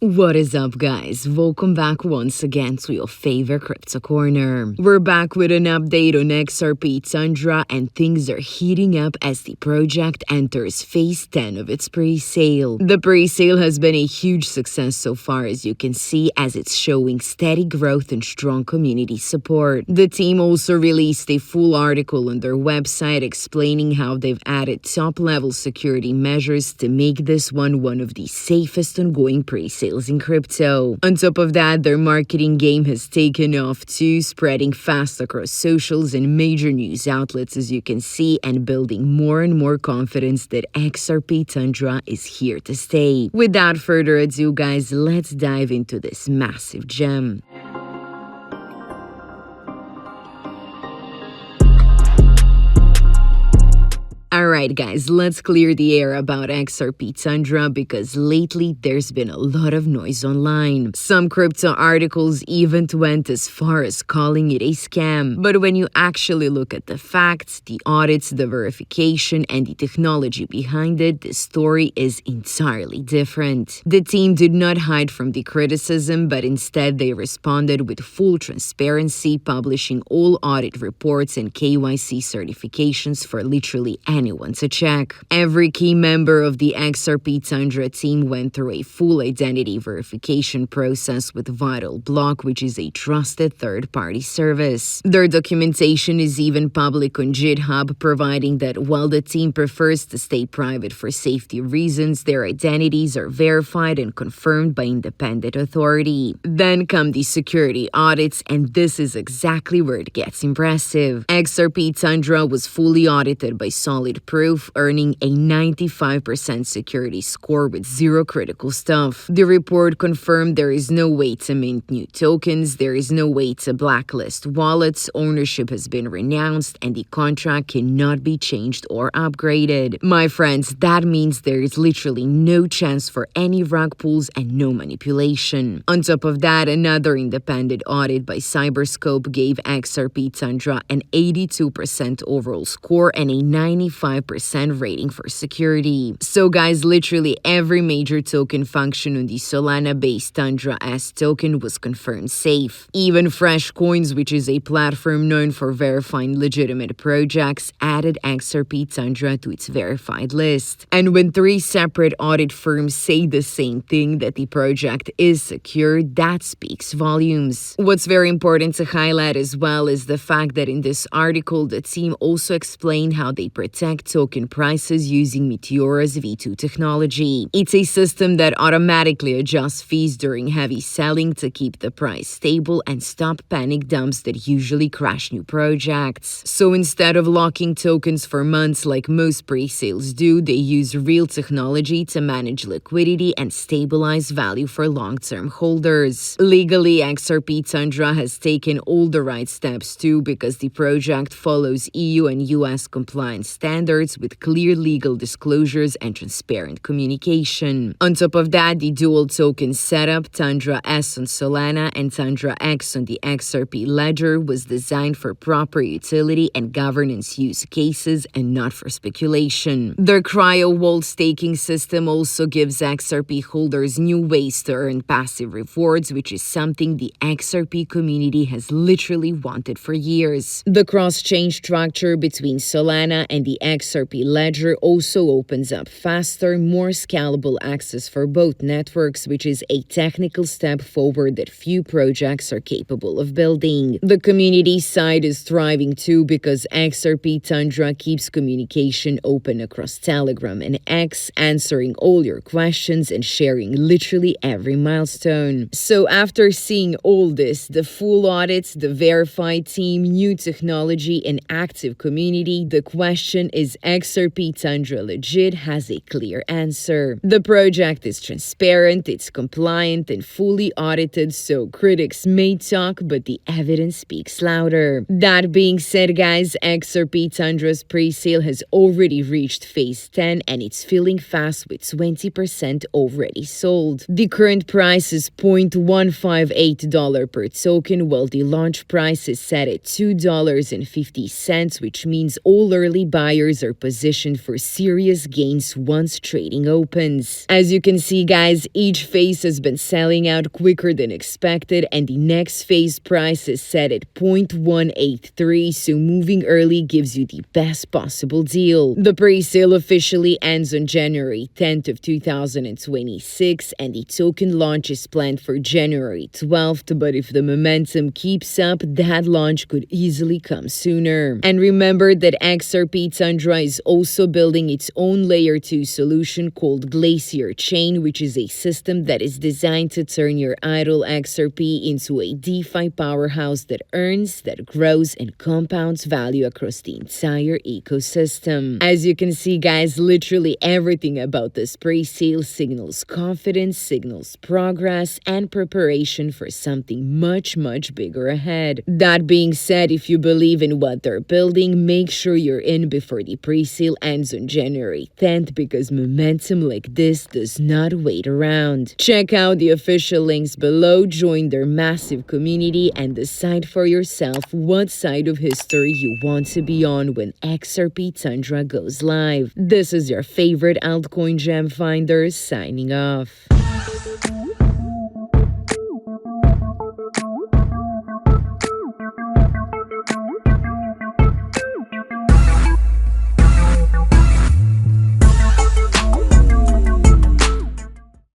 What is up, guys? Welcome back once again to your favorite crypto corner. We're back with an update on XRP Tundra, and things are heating up as the project enters phase 10 of its pre-sale. The pre-sale has been a huge success so far, as you can see, as it's showing steady growth and strong community support. The team also released a full article on their website explaining how they've added top-level security measures to make this one of the safest ongoing pre-sales in crypto. On top of that, their marketing game has taken off too, spreading fast across socials and major news outlets, as you can see, and building more and more confidence that XRP Tundra is here to stay. Without further ado, guys, let's dive into this massive gem. Alright guys, let's clear the air about XRP Tundra because lately there's been a lot of noise online. Some crypto articles even went as far as calling it a scam. But when you actually look at the facts, the audits, the verification, and the technology behind it, the story is entirely different. The team did not hide from the criticism, but instead they responded with full transparency, publishing all audit reports and KYC certifications for literally anyone to check. Every key member of the XRP Tundra team went through a full identity verification process with VitalBlock, which is a trusted third-party service. Their documentation is even public on GitHub, providing that while the team prefers to stay private for safety reasons, their identities are verified and confirmed by independent authority. Then come the security audits, and this is exactly where it gets impressive. XRP Tundra was fully audited by Solid Proof, earning a 95% security score with zero critical stuff. The report confirmed there is no way to mint new tokens, there is no way to blacklist wallets, ownership has been renounced, and the contract cannot be changed or upgraded. My friends, that means there is literally no chance for any rug pulls and no manipulation. On top of that, another independent audit by Cyberscope gave XRP Tundra an 82% overall score and a 95% rating for security. So guys, literally every major token function on the Solana-based Tundra S token was confirmed safe. Even Fresh Coins, which is a platform known for verifying legitimate projects, added XRP Tundra to its verified list. And when three separate audit firms say the same thing, that the project is secure, that speaks volumes. What's very important to highlight as well is the fact that in this article, the team also explained how they protect token prices using Meteora's V2 technology. It's a system that automatically adjusts fees during heavy selling to keep the price stable and stop panic dumps that usually crash new projects. So instead of locking tokens for months like most pre-sales do, they use real technology to manage liquidity and stabilize value for long-term holders. Legally, XRP Tundra has taken all the right steps too, because the project follows EU and US compliance standards with clear legal disclosures and transparent communication. On top of that, the dual token setup, Tundra S on Solana and Tundra X on the XRP Ledger, was designed for proper utility and governance use cases and not for speculation. Their cryo wall staking system also gives XRP holders new ways to earn passive rewards, which is something the XRP community has literally wanted for years. The cross-chain structure between Solana and the XRP Ledger also opens up faster, more scalable access for both networks, which is a technical step forward that few projects are capable of building. The community side is thriving too, because XRP Tundra keeps communication open across Telegram and X, answering all your questions and sharing literally every milestone. So after seeing all this, the full audits, the verified team, new technology, and active community, the question is, XRP Tundra legit? Has a clear answer. The project is transparent, it's compliant, and fully audited, so critics may talk, but the evidence speaks louder. That being said, guys, XRP Tundra's pre-sale has already reached phase 10, and it's filling fast with 20% already sold. The current price is $0.158 per token, while the launch price is set at $2.50, which means all early buyers are positioned for serious gains once trading opens. As you can see, guys, each phase has been selling out quicker than expected, and the next phase price is set at 0.183, so moving early gives you the best possible deal. The pre-sale officially ends on January 10th of 2026, and the token launch is planned for January 12th, but if the momentum keeps up, that launch could easily come sooner. And remember that XRP Tundra is also building its own Layer 2 solution called Glacier Chain, which is a system that is designed to turn your idle XRP into a DeFi powerhouse that earns, that grows, and compounds value across the entire ecosystem. As you can see, guys, literally everything about this pre-sale signals confidence, signals progress, and preparation for something much bigger ahead. That being said, if you believe in what they're building, make sure you're in before the pre-sale ends on January 10th, because momentum like this does not wait around. Check out the official links below, join their massive community, and decide for yourself what side of history you want to be on when XRP Tundra goes live. This is your favorite altcoin gem finder signing off.